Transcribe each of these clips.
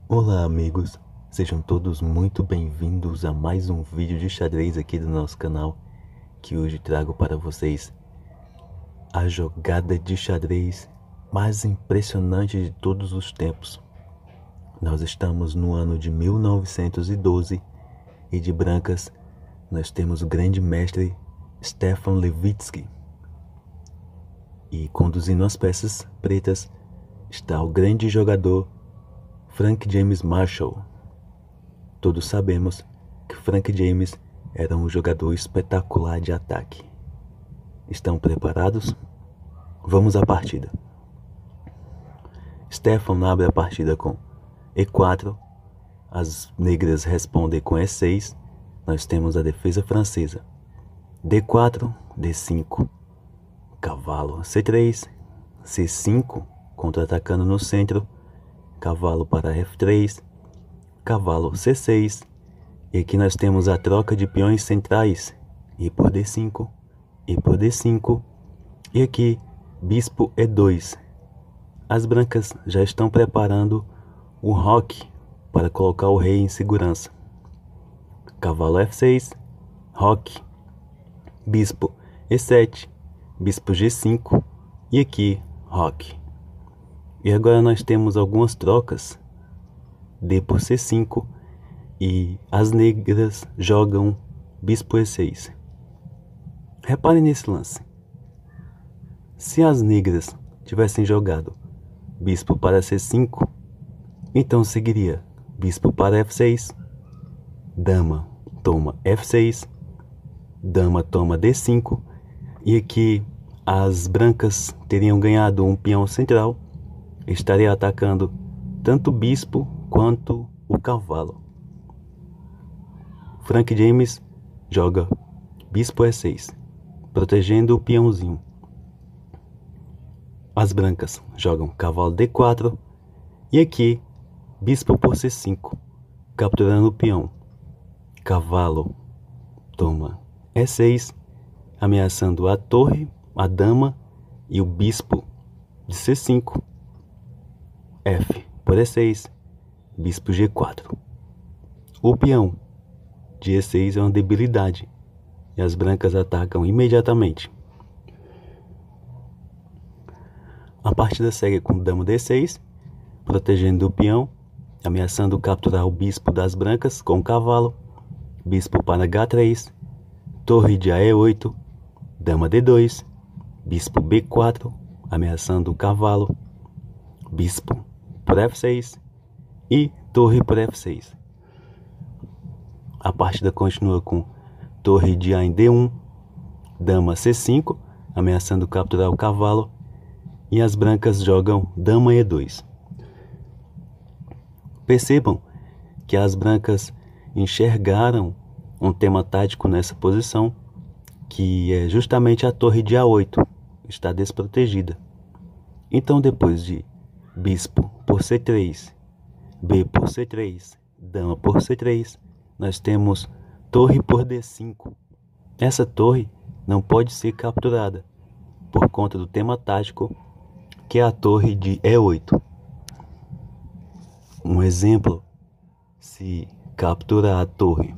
Olá amigos, sejam todos muito bem-vindos a mais um vídeo de xadrez aqui do nosso canal, que hoje trago para vocês a jogada de xadrez mais impressionante de todos os tempos. Nós estamos no ano de 1912 e de brancas nós temos o grande mestre Stefan Levitsky. E conduzindo as peças pretas está o grande jogador Frank James Marshall. Todos sabemos que Frank James era um jogador espetacular de ataque. Estão preparados? Vamos à partida. Stefan abre a partida com E4, as negras respondem com E6, nós temos a defesa francesa. D4, D5, cavalo C3, C5, contra-atacando no centro, cavalo para F3, cavalo C6, e aqui nós temos a troca de peões centrais, E por D5, E por D5, e aqui bispo E2. As brancas já estão preparando o roque para colocar o rei em segurança. Cavalo F6, roque, bispo E7, bispo G5 e aqui roque. E agora nós temos algumas trocas, D por C5, e as negras jogam bispo E6. Reparem nesse lance. Se as negras tivessem jogado bispo para C5, então seguiria bispo para F6, dama toma F6, dama toma D5, e aqui as brancas teriam ganhado um peão central, estaria atacando tanto o bispo quanto o cavalo. Frank James joga bispo E6, protegendo o peãozinho. As brancas jogam cavalo D4 e aqui bispo por C5, capturando o peão. Cavalo toma E6, ameaçando a torre, a dama e o bispo de C5. F por E6, bispo G4. O peão de E6 é uma debilidade e as brancas atacam imediatamente. A partida segue com dama D6, protegendo o peão, ameaçando capturar o bispo das brancas com o cavalo, bispo para H3, torre de AE8, dama D2, bispo B4, ameaçando o cavalo, bispo por F6 e torre por F6. A partida continua com torre de A em D1, dama C5, ameaçando capturar o cavalo, e as brancas jogam dama E2. Percebam que as brancas enxergaram um tema tático nessa posição, que é justamente a torre de A8, está desprotegida. Então, depois de bispo por C3, B por C3, dama por C3, nós temos torre por D5. Essa torre não pode ser capturada por conta do tema tático, que é a torre de E8. Um exemplo: se capturar a torre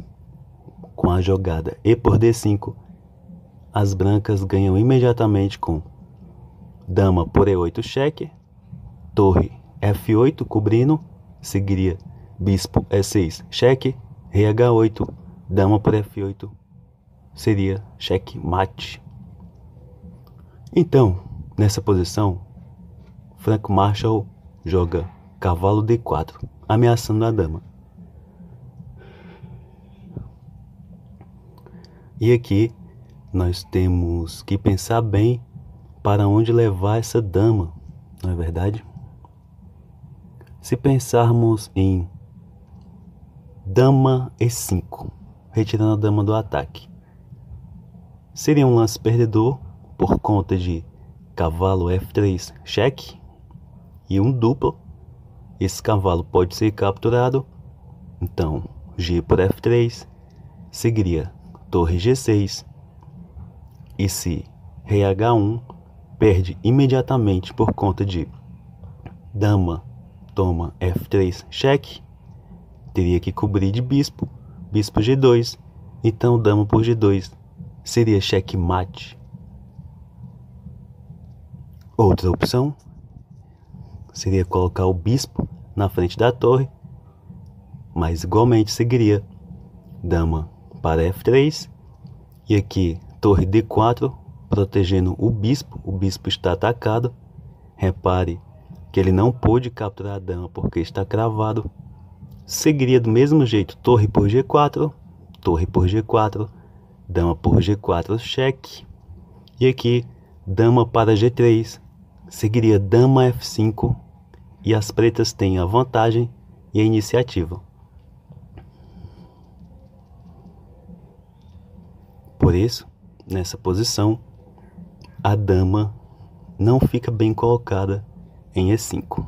com a jogada E por D5, as brancas ganham imediatamente com dama por E8 cheque, torre F8 cobrindo, seguiria bispo E6 cheque, rei H8, dama por F8, seria cheque mate. Então, nessa posição, Frank Marshall joga cavalo D4, ameaçando a dama. E aqui nós temos que pensar bem para onde levar essa dama, não é verdade? Se pensarmos em dama E5, retirando a dama do ataque, seria um lance perdedor por conta de cavalo F3 cheque e um duplo. Esse cavalo pode ser capturado, então G por F3, seguiria torre G6, e se rei H1, perde imediatamente por conta de dama toma F3, cheque. Teria que cobrir de bispo, bispo G2. Então dama por G2 seria checkmate. Outra opção seria colocar o bispo na frente da torre, mas igualmente seguiria dama para F3 e aqui torre D4 protegendo o bispo está atacado. Repare que ele não pôde capturar a dama porque está cravado. Seguiria do mesmo jeito torre por G4, torre por G4, dama por G4, cheque. E aqui dama para G3, seguiria dama F5 e as pretas têm a vantagem e a iniciativa. Por isso, nessa posição, a dama não fica bem colocada em E5.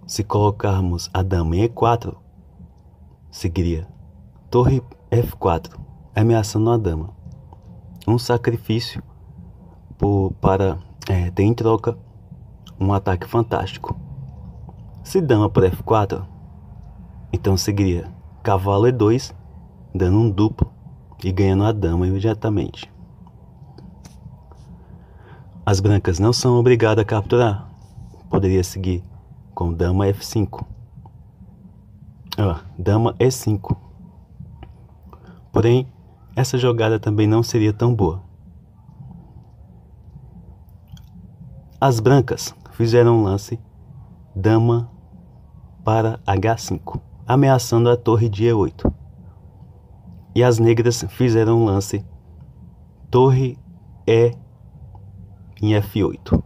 Se colocarmos a dama em E4, seguiria torre F4, ameaçando a dama. Um sacrifício para ter em troca um ataque fantástico. Se dama por F4, então seguiria cavalo E2, dando um duplo e ganhando a dama imediatamente. As brancas não são obrigadas a capturar. Poderia seguir com dama F5. Dama E5. Porém, essa jogada também não seria tão boa. As brancas fizeram um lance dama para H5, ameaçando a torre de E8. E as negras fizeram um lance torre E em F8.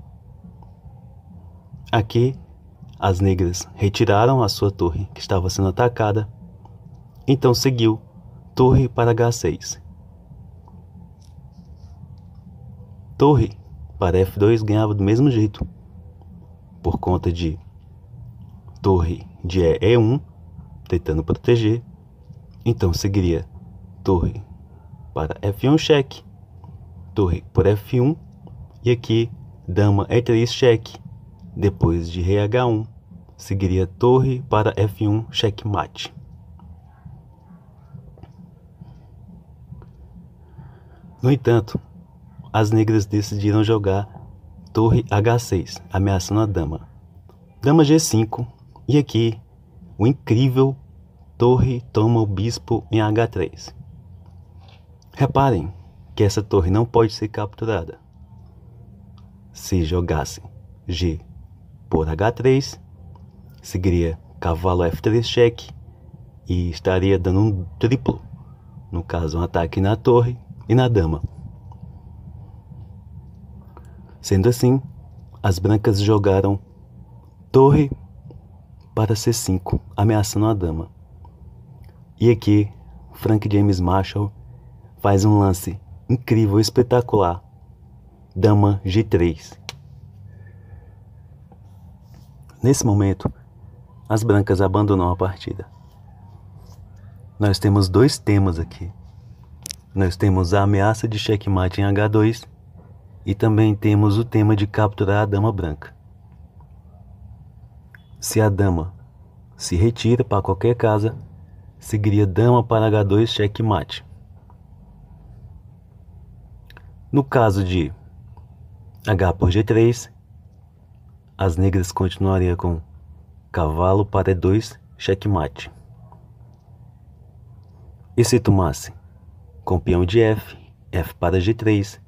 Aqui, as negras retiraram a sua torre que estava sendo atacada. Então seguiu torre para H6. Torre para F2 ganhava do mesmo jeito, por conta de torre de E1, tentando proteger. Então seguiria torre para F1, cheque, torre por F1, e aqui dama E3, cheque. Depois de rei H1, seguiria torre para F1, checkmate. No entanto, as negras decidiram jogar torre H6, ameaçando a dama. Dama G5, e aqui o incrível torre toma o bispo em H3. Reparem que essa torre não pode ser capturada. Se jogasse G por H3, seguiria cavalo F3, cheque, e estaria dando um triplo, no caso um ataque na torre e na dama. Sendo assim, as brancas jogaram torre para C5, ameaçando a dama. E aqui, Frank James Marshall faz um lance incrível, espetacular. Dama G3. Nesse momento, as brancas abandonam a partida. Nós temos dois temas aqui. Nós temos a ameaça de checkmate em H2 e também temos o tema de capturar a dama branca. Se a dama se retira para qualquer casa, seguiria dama para H2, checkmate. No caso de H por G3, as negras continuariam com cavalo para E2, checkmate. E se tomasse com peão de F, F para G3,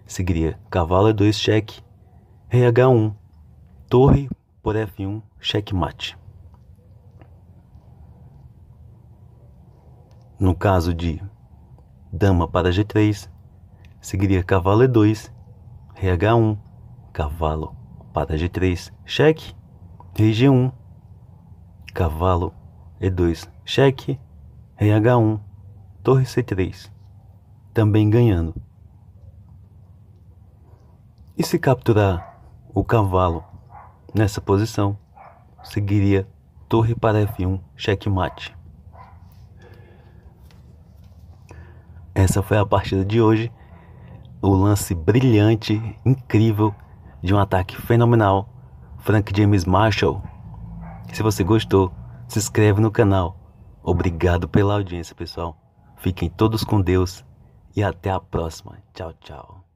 seguiria cavalo E2, cheque, rei H1, torre por F1, checkmate. No caso de dama para G3, seguiria cavalo E2, rei H1, cavalo para G3, cheque, rei G1, cavalo E2, cheque, rei H1, torre C3, também ganhando. E se capturar o cavalo nessa posição, seguiria torre para F1, checkmate. Essa foi a partida de hoje. O lance brilhante, incrível, de um ataque fenomenal, Frank James Marshall. Se você gostou, se inscreve no canal. Obrigado pela audiência, pessoal. Fiquem todos com Deus e até a próxima. Tchau, tchau.